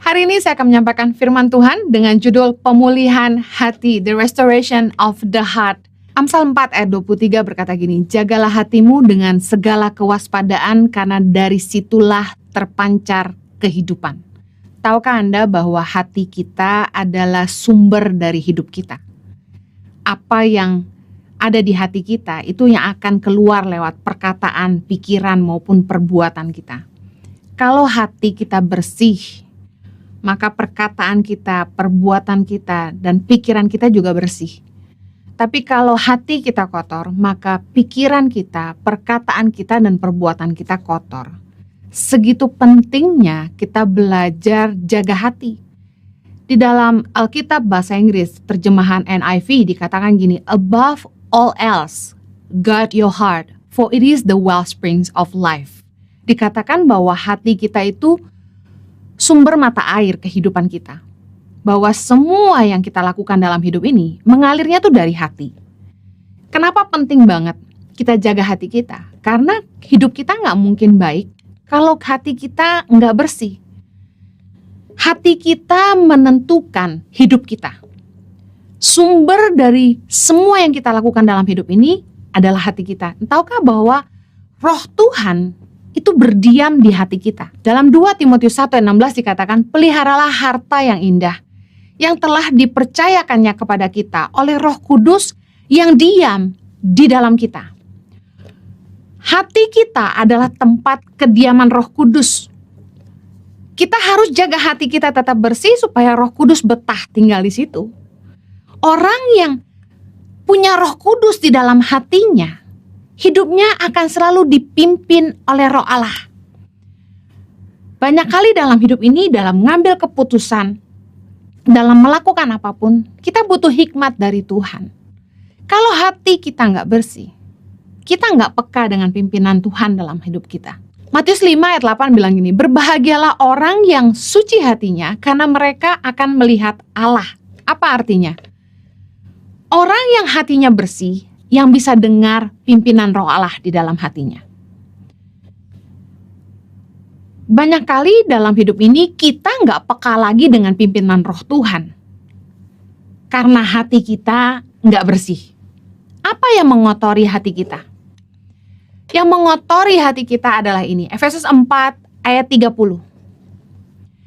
Hari ini saya akan menyampaikan firman Tuhan dengan judul Pemulihan Hati, The Restoration of the Heart. Amsal 4 ayat 23 berkata gini, jagalah hatimu dengan segala kewaspadaan karena dari situlah terpancar kehidupan. Tahukah Anda bahwa hati kita adalah sumber dari hidup kita? Apa yang ada di hati kita itu yang akan keluar lewat perkataan, pikiran maupun perbuatan kita. Kalau hati kita bersih, maka perkataan kita, perbuatan kita, dan pikiran kita juga bersih. Tapi kalau hati kita kotor, maka pikiran kita, perkataan kita, dan perbuatan kita kotor. Segitu pentingnya kita belajar jaga hati. Di dalam Alkitab bahasa Inggris, terjemahan NIV dikatakan gini, above all else, guard your heart, for it is the wellsprings of life. Dikatakan bahwa hati kita itu sumber mata air kehidupan kita. Bahwa semua yang kita lakukan dalam hidup ini mengalirnya tuh dari hati. Kenapa penting banget kita jaga hati kita? Karena hidup kita nggak mungkin baik kalau hati kita nggak bersih. Hati kita menentukan hidup kita. Sumber dari semua yang kita lakukan dalam hidup ini adalah hati kita. Tahukah bahwa Roh Tuhan itu berdiam di hati kita. Dalam 2 Timotius 1 ayat 16 dikatakan, peliharalah harta yang indah, yang telah dipercayakannya kepada kita oleh Roh Kudus yang diam di dalam kita. Hati kita adalah tempat kediaman Roh Kudus. Kita harus jaga hati kita tetap bersih supaya Roh Kudus betah tinggal di situ. Orang yang punya Roh Kudus di dalam hatinya, hidupnya akan selalu dipimpin oleh Roh Allah. Banyak kali dalam hidup ini, dalam mengambil keputusan, dalam melakukan apapun, kita butuh hikmat dari Tuhan. Kalau hati kita nggak bersih, kita nggak peka dengan pimpinan Tuhan dalam hidup kita. Matius 5 ayat 8 bilang gini, berbahagialah orang yang suci hatinya, karena mereka akan melihat Allah. Apa artinya? Orang yang hatinya bersih, yang bisa dengar pimpinan Roh Allah di dalam hatinya. Banyak kali dalam hidup ini kita nggak peka lagi dengan pimpinan Roh Tuhan. Karena hati kita nggak bersih. Apa yang mengotori hati kita? Yang mengotori hati kita adalah ini, Efesus 4 ayat 30.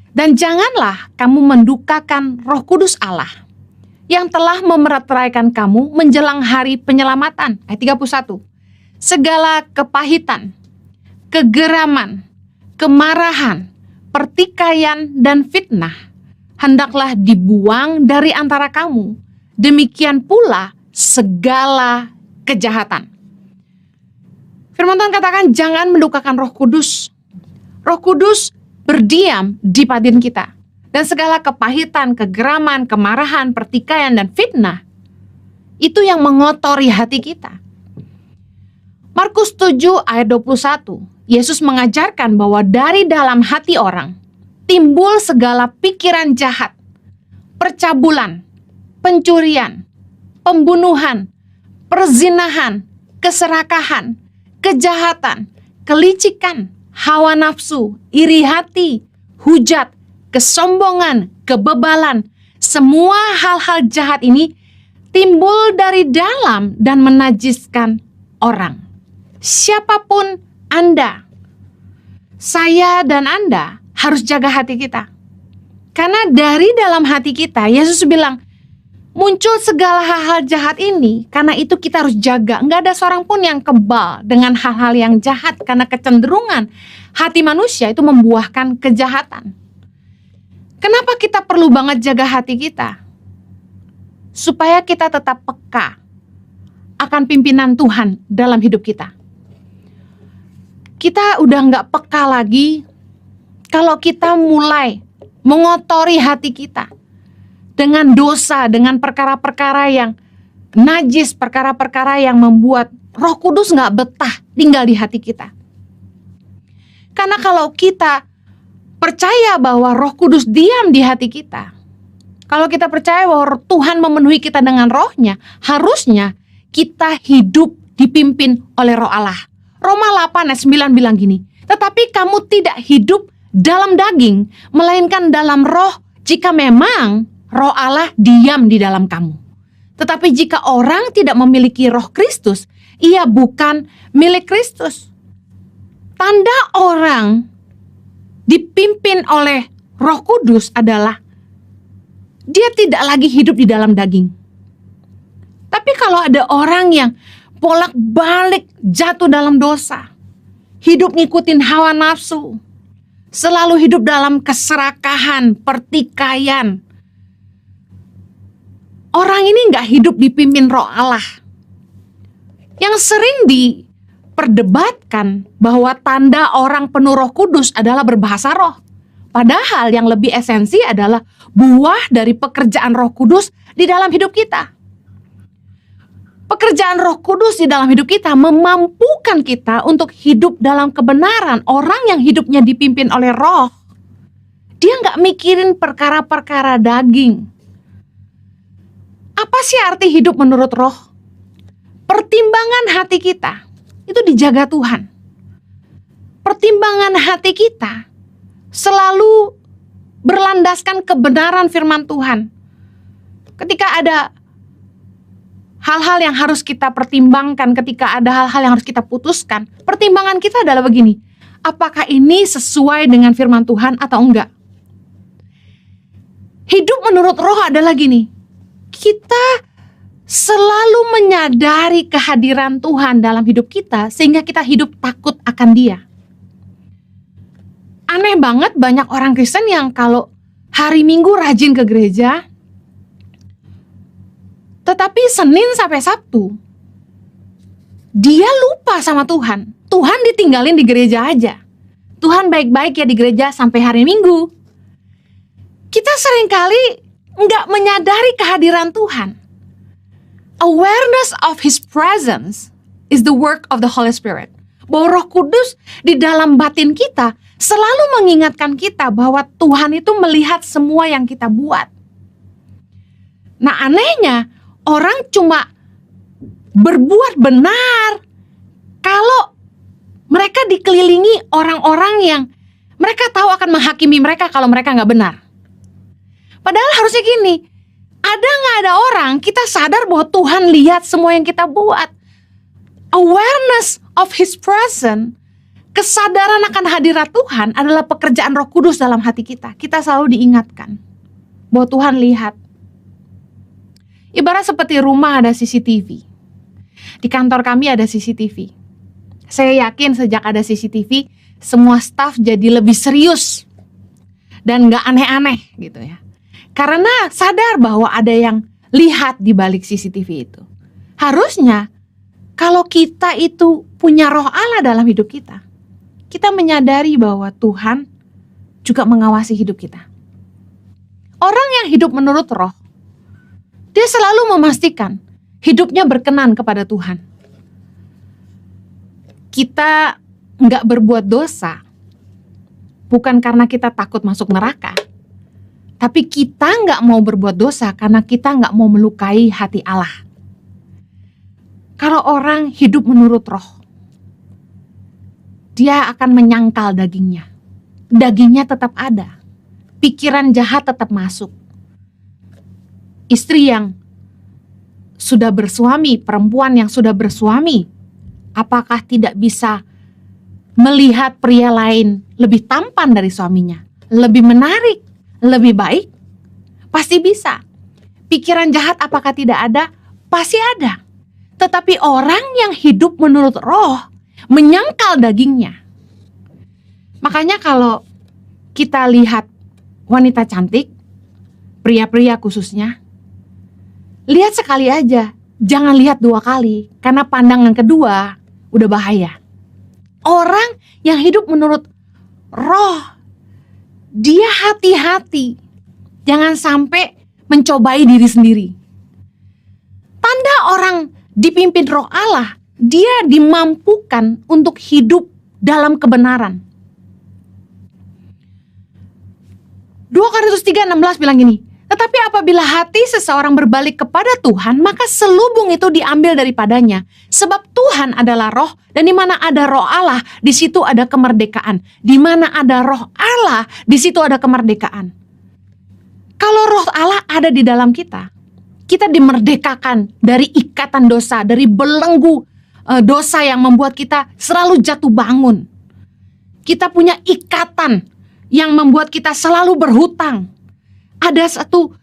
Dan janganlah kamu mendukakan Roh Kudus Allah, yang telah memeteraikan kamu menjelang hari penyelamatan. Ayat 31. Segala kepahitan, kegeraman, kemarahan, pertikaian, dan fitnah hendaklah dibuang dari antara kamu. Demikian pula segala kejahatan. Firman Tuhan katakan jangan mendukakan Roh Kudus. Roh Kudus berdiam di batin kita. Dan segala kepahitan, kegeraman, kemarahan, pertikaian, dan fitnah, itu yang mengotori hati kita. Markus 7 ayat 21, Yesus mengajarkan bahwa dari dalam hati orang, timbul segala pikiran jahat, percabulan, pencurian, pembunuhan, perzinahan, keserakahan, kejahatan, kelicikan, hawa nafsu, iri hati, hujat, kesombongan, kebebalan, semua hal-hal jahat ini timbul dari dalam dan menajiskan orang. Siapapun Anda, saya dan Anda harus jaga hati kita. Karena dari dalam hati kita, Yesus bilang, muncul segala hal-hal jahat ini, karena itu kita harus jaga. Nggak ada seorang pun yang kebal dengan hal-hal yang jahat, karena kecenderungan hati manusia itu membuahkan kejahatan. Kenapa kita perlu banget jaga hati kita? Supaya kita tetap peka akan pimpinan Tuhan dalam hidup kita. Kita udah nggak peka lagi kalau kita mulai mengotori hati kita dengan dosa, dengan perkara-perkara yang najis, perkara-perkara yang membuat Roh Kudus nggak betah tinggal di hati kita. Karena kalau kita percaya bahwa Roh Kudus diam di hati kita, kalau kita percaya bahwa Tuhan memenuhi kita dengan Roh-Nya, harusnya kita hidup dipimpin oleh Roh Allah. Roma 8 ayat 9 bilang gini, tetapi kamu tidak hidup dalam daging, melainkan dalam roh, jika memang roh Allah diam di dalam kamu. Tetapi jika orang tidak memiliki roh Kristus, ia bukan milik Kristus. Tanda orang dipimpin oleh Roh Kudus adalah dia tidak lagi hidup di dalam daging. Tapi kalau ada orang yang bolak-balik jatuh dalam dosa, hidup ngikutin hawa nafsu, selalu hidup dalam keserakahan, pertikaian, orang ini nggak hidup dipimpin roh Allah. Yang sering diperdebatkan bahwa tanda orang penuh Roh Kudus adalah berbahasa roh. Padahal yang lebih esensi adalah buah dari pekerjaan Roh Kudus di dalam hidup kita. Pekerjaan Roh Kudus di dalam hidup kita memampukan kita untuk hidup dalam kebenaran. Orang yang hidupnya dipimpin oleh roh, dia nggak mikirin perkara-perkara daging. Apa sih arti hidup menurut roh? Pertimbangan hati kita itu dijaga Tuhan. Pertimbangan hati kita selalu berlandaskan kebenaran firman Tuhan. Ketika ada hal-hal yang harus kita pertimbangkan, ketika ada hal-hal yang harus kita putuskan, pertimbangan kita adalah begini: apakah ini sesuai dengan firman Tuhan atau enggak? Hidup menurut roh adalah gini: kita selalu menyadari kehadiran Tuhan dalam hidup kita sehingga kita hidup takut akan Dia. Aneh banget, banyak orang Kristen yang kalau hari Minggu rajin ke gereja, tetapi Senin sampai Sabtu dia lupa sama Tuhan. Tuhan ditinggalin di gereja aja. Tuhan baik-baik ya di gereja sampai hari Minggu. Kita seringkali nggak menyadari kehadiran Tuhan. Awareness of His presence is the work of the Holy Spirit. Bahwa Roh Kudus di dalam batin kita selalu mengingatkan kita bahwa Tuhan itu melihat semua yang kita buat. Nah, anehnya orang cuma berbuat benar kalau mereka dikelilingi orang-orang yang mereka tahu akan menghakimi mereka kalau mereka nggak benar. Padahal harusnya gini, ada nggak ada orang kita sadar bahwa Tuhan lihat semua yang kita buat. Awareness of His presence, kesadaran akan hadirat Tuhan adalah pekerjaan Roh Kudus dalam hati kita. Kita selalu diingatkan bahwa Tuhan lihat. Ibarat seperti rumah ada CCTV. Di kantor kami ada CCTV. Saya yakin sejak ada CCTV, semua staf jadi lebih serius dan gak aneh-aneh gitu ya. Karena sadar bahwa ada yang lihat di balik CCTV itu. Harusnya kalau kita itu punya roh Allah dalam hidup kita, kita menyadari bahwa Tuhan juga mengawasi hidup kita. Orang yang hidup menurut roh, dia selalu memastikan hidupnya berkenan kepada Tuhan. Kita nggak berbuat dosa, bukan karena kita takut masuk neraka, tapi kita nggak mau berbuat dosa karena kita nggak mau melukai hati Allah. Kalau orang hidup menurut roh, dia akan menyangkal dagingnya. Dagingnya tetap ada, pikiran jahat tetap masuk. Istri yang sudah bersuami, perempuan yang sudah bersuami, apakah tidak bisa melihat pria lain lebih tampan dari suaminya, lebih menarik, lebih baik? Pasti bisa. Pikiran jahat apakah tidak ada? Pasti ada. Tetapi orang yang hidup menurut roh menyangkal dagingnya. Makanya kalau kita lihat wanita cantik, pria-pria khususnya, lihat sekali aja, jangan lihat dua kali, karena pandangan kedua udah bahaya. Orang yang hidup menurut roh, dia hati-hati, jangan sampai mencobai diri sendiri. Tanda orang dipimpin roh Allah, dia dimampukan untuk hidup dalam kebenaran. 2 Korintus 3:16 bilang gini, tetapi Tetapi apabila hati seseorang berbalik kepada Tuhan, maka selubung itu diambil daripadanya. Sebab Tuhan adalah roh, dan di mana ada roh Allah, di situ ada kemerdekaan. Di mana ada roh Allah, di situ ada kemerdekaan. Kalau roh Allah ada di dalam kita, kita dimerdekakan dari ikatan dosa, dari belenggu dosa yang membuat kita selalu jatuh bangun. Kita punya ikatan yang membuat kita selalu berhutang. Ada satu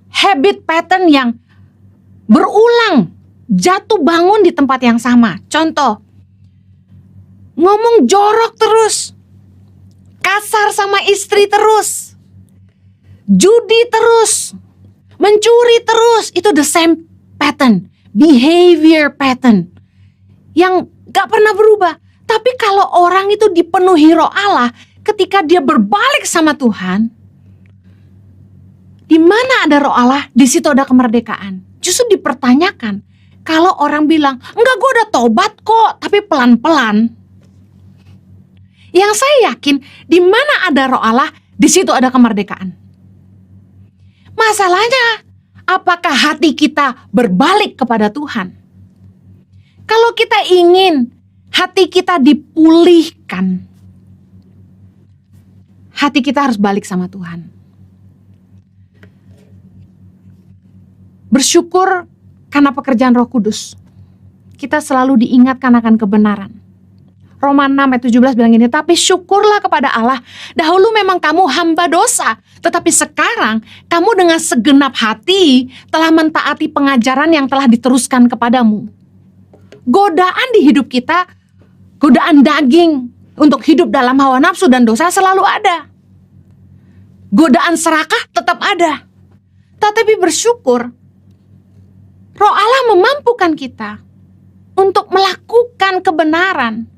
habit pattern yang berulang, jatuh bangun di tempat yang sama. Contoh, ngomong jorok terus, kasar sama istri terus, judi terus, mencuri terus. Itu the same pattern, behavior pattern yang gak pernah berubah. Tapi kalau orang itu dipenuhi roh Allah, ketika dia berbalik sama Tuhan, di mana ada roh Allah, di situ ada kemerdekaan. Justru dipertanyakan. Kalau orang bilang, enggak, gue udah tobat kok, tapi pelan-pelan. Yang saya yakin, di mana ada roh Allah, di situ ada kemerdekaan. Masalahnya, apakah hati kita berbalik kepada Tuhan? Kalau kita ingin hati kita dipulihkan, hati kita harus balik sama Tuhan. Bersyukur karena pekerjaan Roh Kudus. Kita selalu diingatkan akan kebenaran. Roma 6 ayat 17 bilang gini, tapi syukurlah kepada Allah, dahulu memang kamu hamba dosa, tetapi sekarang kamu dengan segenap hati telah mentaati pengajaran yang telah diteruskan kepadamu. Godaan di hidup kita, godaan daging untuk hidup dalam hawa nafsu dan dosa selalu ada. Godaan serakah tetap ada. Tetapi bersyukur, Roh Allah memampukan kita untuk melakukan kebenaran,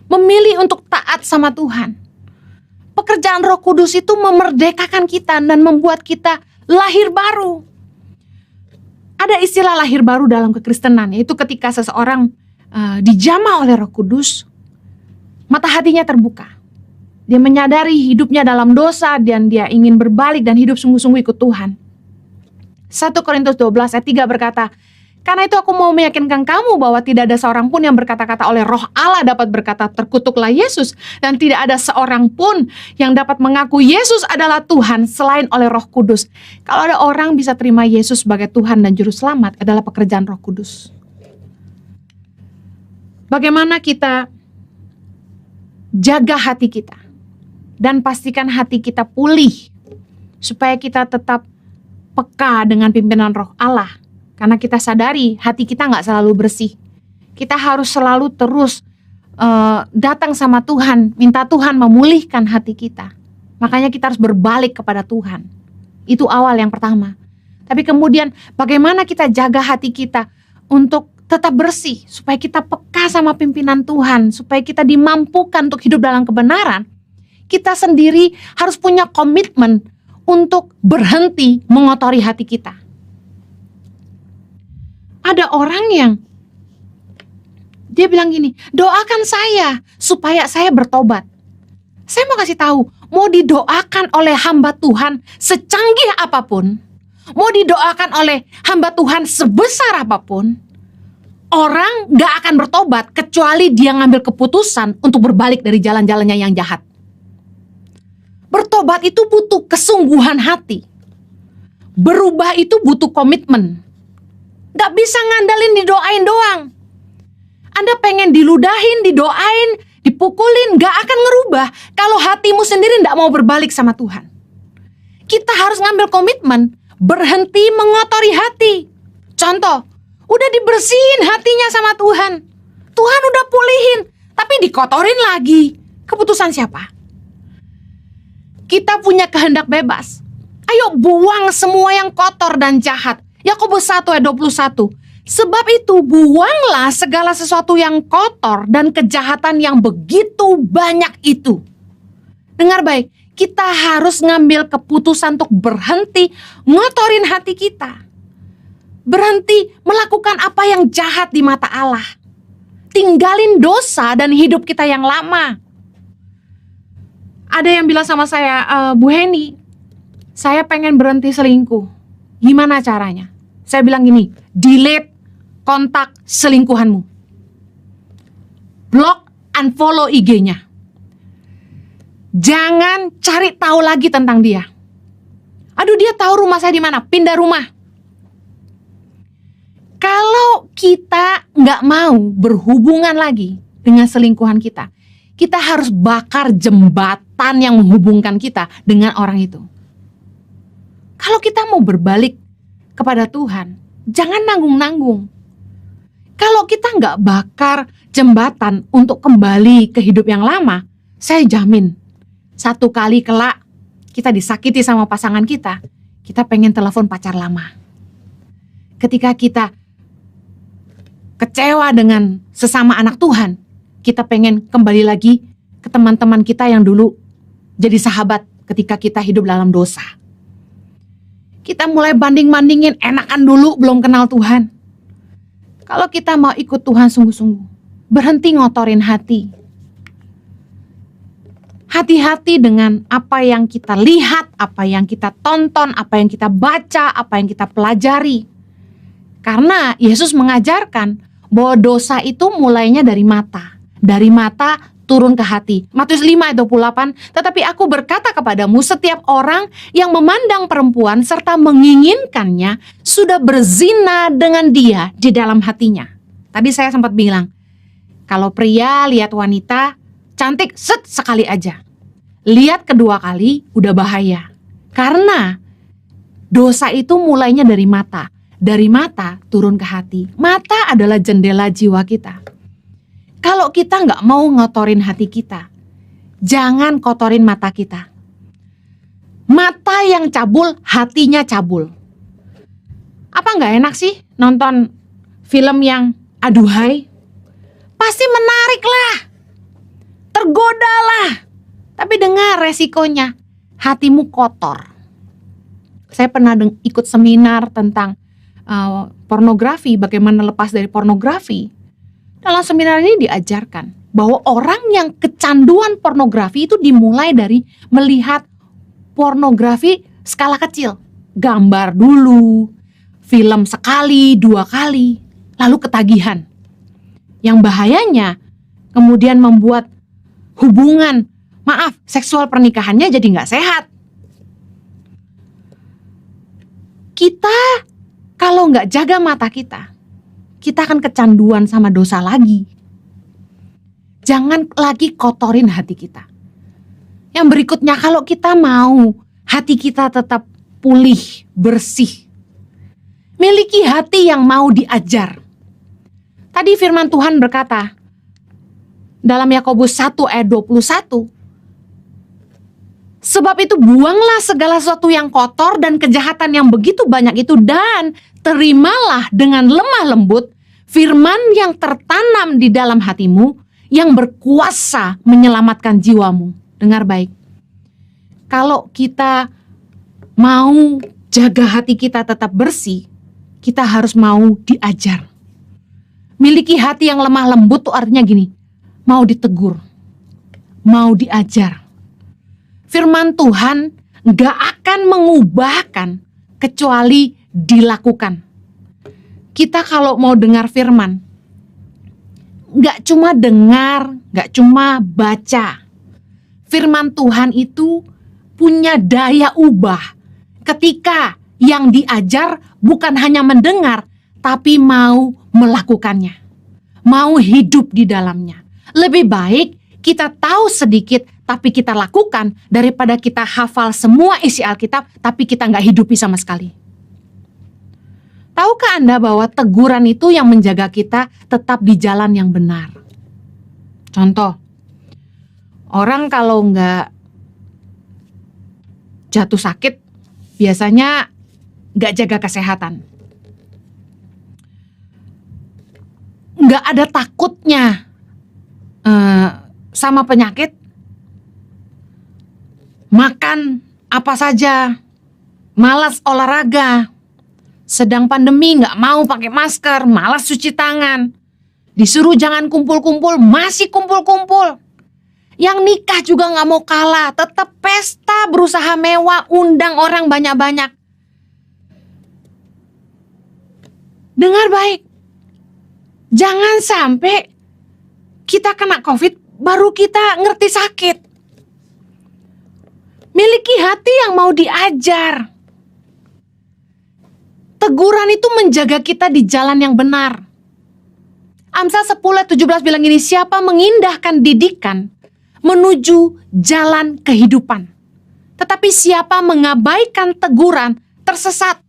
memilih untuk taat sama Tuhan. Pekerjaan Roh Kudus itu memerdekakan kita dan membuat kita lahir baru. Ada istilah lahir baru dalam kekristenan, yaitu ketika seseorang dijamah oleh Roh Kudus, mata hatinya terbuka. Dia menyadari hidupnya dalam dosa dan dia ingin berbalik dan hidup sungguh-sungguh ikut Tuhan. 1 Korintus 12 ayat 3 berkata, karena itu aku mau meyakinkan kamu bahwa tidak ada seorang pun yang berkata-kata oleh roh Allah dapat berkata terkutuklah Yesus. Dan tidak ada seorang pun yang dapat mengaku Yesus adalah Tuhan selain oleh Roh Kudus. Kalau ada orang bisa terima Yesus sebagai Tuhan dan Juru Selamat adalah pekerjaan Roh Kudus. Bagaimana kita jaga hati kita dan pastikan hati kita pulih supaya kita tetap peka dengan pimpinan roh Allah. Karena kita sadari hati kita gak selalu bersih. Kita harus selalu terus datang sama Tuhan, minta Tuhan memulihkan hati kita. Makanya kita harus berbalik kepada Tuhan. Itu awal yang pertama. Tapi kemudian bagaimana kita jaga hati kita untuk tetap bersih, supaya kita peka sama pimpinan Tuhan, supaya kita dimampukan untuk hidup dalam kebenaran. Kita sendiri harus punya komitmen untuk berhenti mengotori hati kita. Ada orang yang dia bilang gini, doakan saya supaya saya bertobat. Saya mau kasih tahu, mau didoakan oleh hamba Tuhan secanggih apapun, mau didoakan oleh hamba Tuhan sebesar apapun, orang gak akan bertobat kecuali dia ngambil keputusan untuk berbalik dari jalan-jalannya yang jahat. Bertobat itu butuh kesungguhan hati. Berubah itu butuh komitmen. Gak bisa ngandalin didoain doang. Anda pengen diludahin, didoain, dipukulin, gak akan ngerubah kalau hatimu sendiri gak mau berbalik sama Tuhan. Kita harus ngambil komitmen, berhenti mengotori hati. Contoh, udah dibersihin hatinya sama Tuhan. Tuhan udah pulihin, tapi dikotorin lagi. Keputusan siapa? Kita punya kehendak bebas. Ayo buang semua yang kotor dan jahat. Yakobus 1 ayat 21. Sebab itu buanglah segala sesuatu yang kotor dan kejahatan yang begitu banyak itu. Dengar baik, kita harus ngambil keputusan untuk berhenti ngotorin hati kita. Berhenti melakukan apa yang jahat di mata Allah. Tinggalin dosa dan hidup kita yang lama. Ada yang bilang sama saya, Bu Heni, Saya pengen berhenti selingkuh. Gimana caranya? Saya bilang gini, delete kontak selingkuhanmu. Blok, unfollow IG-nya. Jangan cari tahu lagi tentang dia. Aduh, dia tahu rumah saya di mana, pindah rumah. Kalau kita nggak mau berhubungan lagi dengan selingkuhan kita, kita harus bakar jembatan yang menghubungkan kita dengan orang itu. Kalau kita mau berbalik kepada Tuhan, jangan nanggung-nanggung. Kalau kita nggak bakar jembatan untuk kembali ke hidup yang lama, saya jamin, satu kali kelak kita disakiti sama pasangan kita pengen telepon pacar lama. Ketika kita kecewa dengan sesama anak Tuhan, kita pengen kembali lagi ke teman-teman kita yang dulu jadi sahabat ketika kita hidup dalam dosa. Kita mulai banding-bandingin, enakan dulu belum kenal Tuhan. Kalau kita mau ikut Tuhan sungguh-sungguh, berhenti ngotorin hati. Hati-hati dengan apa yang kita lihat, apa yang kita tonton, apa yang kita baca, apa yang kita pelajari. Karena Yesus mengajarkan bahwa dosa itu mulainya dari mata. Dari mata turun ke hati. Matius 5 ayat 28, tetapi aku berkata kepadamu, setiap orang yang memandang perempuan serta menginginkannya sudah berzina dengan dia di dalam hatinya. Tadi saya sempat bilang, kalau pria lihat wanita cantik sekali aja, lihat kedua kali udah bahaya. Karena dosa itu mulainya dari mata. Dari mata turun ke hati. Mata adalah jendela jiwa kita. Kalau kita nggak mau ngotorin hati kita, jangan kotorin mata kita. Mata yang cabul, hatinya cabul. Apa nggak enak sih nonton film yang aduhai? Pasti menarik lah, tergoda lah. Tapi dengar resikonya, hatimu kotor. Saya pernah ikut seminar tentang pornografi, bagaimana lepas dari pornografi. Dalam seminar ini diajarkan bahwa orang yang kecanduan pornografi itu dimulai dari melihat pornografi skala kecil. Gambar dulu, film sekali, 2 kali, lalu ketagihan. Yang bahayanya kemudian membuat hubungan, seksual pernikahannya jadi nggak sehat. Kita kalau nggak jaga mata kita akan kecanduan sama dosa lagi. Jangan lagi kotorin hati kita. Yang berikutnya, kalau kita mau hati kita tetap pulih, bersih, miliki hati yang mau diajar. Tadi firman Tuhan berkata dalam Yakobus 1 ayat 21, sebab itu buanglah segala sesuatu yang kotor dan kejahatan yang begitu banyak itu, dan terimalah dengan lemah lembut firman yang tertanam di dalam hatimu yang berkuasa menyelamatkan jiwamu. Dengar baik. Kalau kita mau jaga hati kita tetap bersih, kita harus mau diajar. Miliki hati yang lemah lembut tuh artinya gini, mau ditegur, mau diajar. Firman Tuhan gak akan mengubahkan kecuali dilakukan. Kita kalau mau dengar firman, gak cuma dengar, gak cuma baca. Firman Tuhan itu punya daya ubah ketika yang diajar bukan hanya mendengar, tapi mau melakukannya, mau hidup di dalamnya. Lebih baik kita tahu sedikit tapi kita lakukan daripada kita hafal semua isi Alkitab tapi kita gak hidupi sama sekali. Tahukah Anda bahwa teguran itu yang menjaga kita tetap di jalan yang benar? Contoh, orang kalau nggak jatuh sakit, biasanya nggak jaga kesehatan. Nggak ada takutnya sama penyakit, makan apa saja, malas olahraga. Sedang pandemi nggak mau pakai masker, malas cuci tangan. Disuruh jangan kumpul-kumpul, masih kumpul-kumpul. Yang nikah juga nggak mau kalah, tetap pesta berusaha mewah, undang orang banyak-banyak. Dengar baik, jangan sampai kita kena COVID baru kita ngerti sakit. Miliki hati yang mau diajar. Teguran itu menjaga kita di jalan yang benar. Amsal 10:17 bilang gini, siapa mengindahkan didikan menuju jalan kehidupan, tetapi siapa mengabaikan teguran tersesat.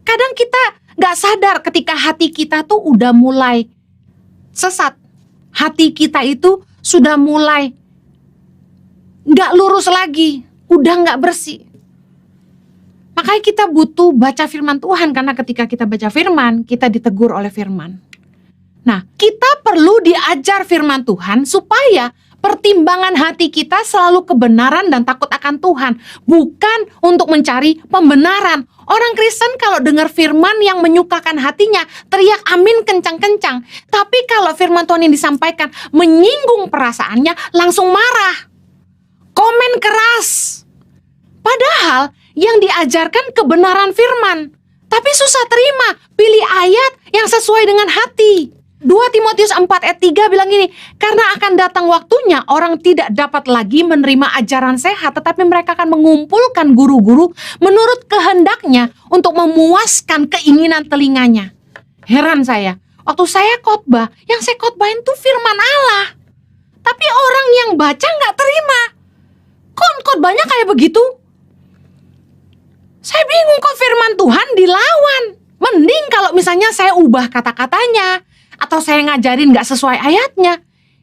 Kadang kita gak sadar ketika hati kita tuh udah mulai sesat. Hati kita itu sudah mulai gak lurus lagi, udah gak bersih. Makanya kita butuh baca firman Tuhan, karena ketika kita baca firman, kita ditegur oleh firman. Nah, kita perlu diajar firman Tuhan supaya pertimbangan hati kita selalu kebenaran dan takut akan Tuhan, bukan untuk mencari pembenaran. Orang Kristen kalau dengar firman yang menyukakan hatinya, teriak amin kencang-kencang. Tapi kalau firman Tuhan yang disampaikan menyinggung perasaannya, langsung marah, komen keras. Padahal yang diajarkan kebenaran firman, tapi susah terima, pilih ayat yang sesuai dengan hati. 2 Timotius 4 ayat 3 bilang gini, karena akan datang waktunya orang tidak dapat lagi menerima ajaran sehat, tetapi mereka akan mengumpulkan guru-guru menurut kehendaknya untuk memuaskan keinginan telinganya. Heran saya, waktu saya khotbah, yang saya khotbahin tuh firman Allah, tapi orang yang baca gak terima. Kok khotbahnya kayak begitu? Saya bingung, kok firman Tuhan dilawan. Mending kalau misalnya saya ubah kata-katanya, atau saya ngajarin gak sesuai ayatnya.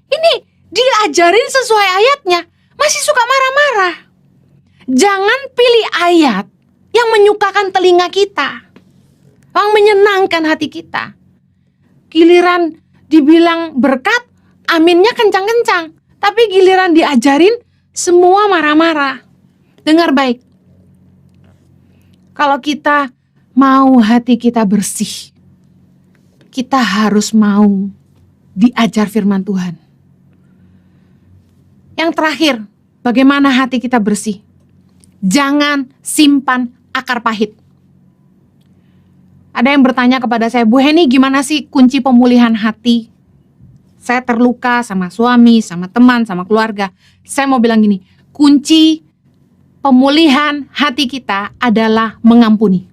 Ini diajarin sesuai ayatnya, masih suka marah-marah. Jangan pilih ayat yang menyukakan telinga kita, yang menyenangkan hati kita. Giliran dibilang berkat, aminnya kencang-kencang. Tapi giliran diajarin, semua marah-marah. Dengar baik, kalau kita mau hati kita bersih, kita harus mau diajar firman Tuhan. Yang terakhir, bagaimana hati kita bersih? Jangan simpan akar pahit. Ada yang bertanya kepada saya, Bu Heni, gimana sih kunci pemulihan hati? Saya terluka sama suami, sama teman, sama keluarga. Saya mau bilang gini, kunci pemulihan hati kita adalah mengampuni.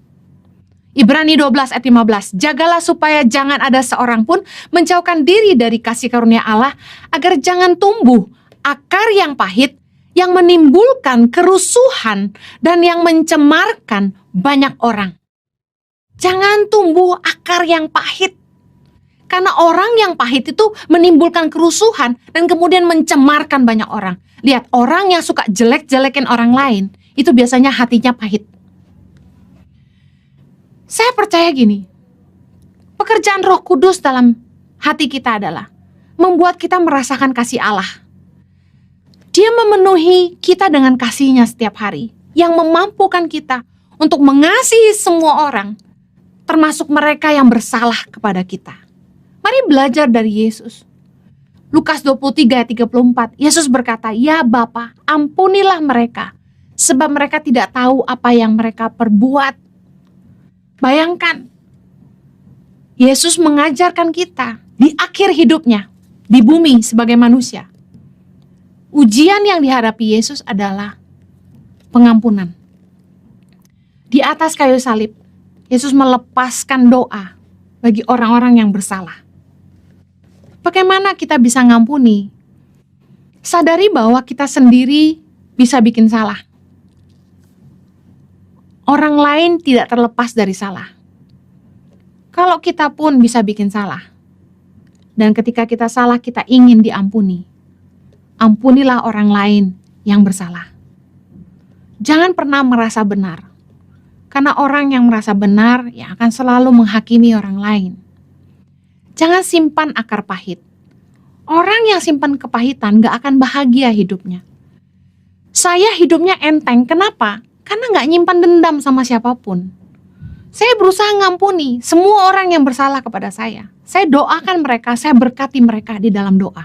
Ibrani 12 ayat 15, jagalah supaya jangan ada seorang pun menjauhkan diri dari kasih karunia Allah, agar jangan tumbuh akar yang pahit, yang menimbulkan kerusuhan dan yang mencemarkan banyak orang. Jangan tumbuh akar yang pahit, karena orang yang pahit itu menimbulkan kerusuhan dan kemudian mencemarkan banyak orang. Lihat, orang yang suka jelek-jelekin orang lain, itu biasanya hatinya pahit. Saya percaya gini, pekerjaan Roh Kudus dalam hati kita adalah membuat kita merasakan kasih Allah. Dia memenuhi kita dengan kasih-Nya setiap hari, yang memampukan kita untuk mengasihi semua orang, termasuk mereka yang bersalah kepada kita. Mari belajar dari Yesus. Lukas 23 ayat 34, Yesus berkata, ya Bapa, ampunilah mereka, sebab mereka tidak tahu apa yang mereka perbuat. Bayangkan, Yesus mengajarkan kita di akhir hidupnya, di bumi sebagai manusia. Ujian yang dihadapi Yesus adalah pengampunan. Di atas kayu salib, Yesus melepaskan doa bagi orang-orang yang bersalah. Bagaimana kita bisa ngampuni? Sadari bahwa kita sendiri bisa bikin salah. Orang lain tidak terlepas dari salah. Kalau kita pun bisa bikin salah. Dan ketika kita salah, kita ingin diampuni. Ampunilah orang lain yang bersalah. Jangan pernah merasa benar. Karena orang yang merasa benar yang akan selalu menghakimi orang lain. Jangan simpan akar pahit. Orang yang simpan kepahitan gak akan bahagia hidupnya. Saya hidupnya enteng, kenapa? Karena gak nyimpan dendam sama siapapun. Saya berusaha ngampuni semua orang yang bersalah kepada saya. Saya doakan mereka, saya berkati mereka di dalam doa.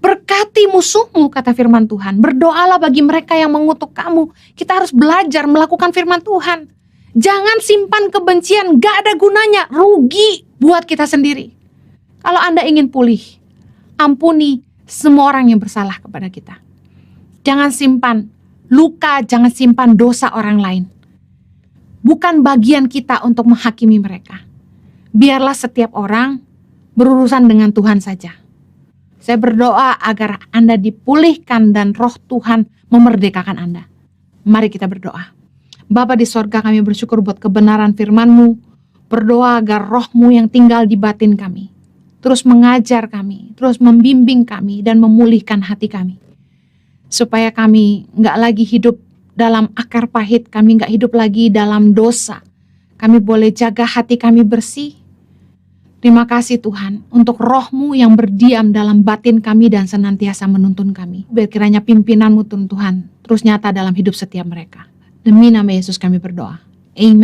Berkati musuhmu, kata firman Tuhan. Berdoalah bagi mereka yang mengutuk kamu. Kita harus belajar melakukan firman Tuhan. Jangan simpan kebencian, gak ada gunanya, rugi buat kita sendiri. Kalau Anda ingin pulih, ampuni semua orang yang bersalah kepada kita. Jangan simpan luka, jangan simpan dosa orang lain. Bukan bagian kita untuk menghakimi mereka. Biarlah setiap orang berurusan dengan Tuhan saja. Saya berdoa agar Anda dipulihkan dan roh Tuhan memerdekakan Anda. Mari kita berdoa. Bapa di sorga, kami bersyukur buat kebenaran firman-Mu. Berdoa agar roh-Mu yang tinggal di batin kami terus mengajar kami, terus membimbing kami dan memulihkan hati kami. Supaya kami gak lagi hidup dalam akar pahit, kami gak hidup lagi dalam dosa. Kami boleh jaga hati kami bersih. Terima kasih Tuhan untuk roh-Mu yang berdiam dalam batin kami dan senantiasa menuntun kami. Biar kiranya pimpinan-Mu Tuhan terus nyata dalam hidup setiap mereka. Demi nama Yesus kami berdoa. Amen.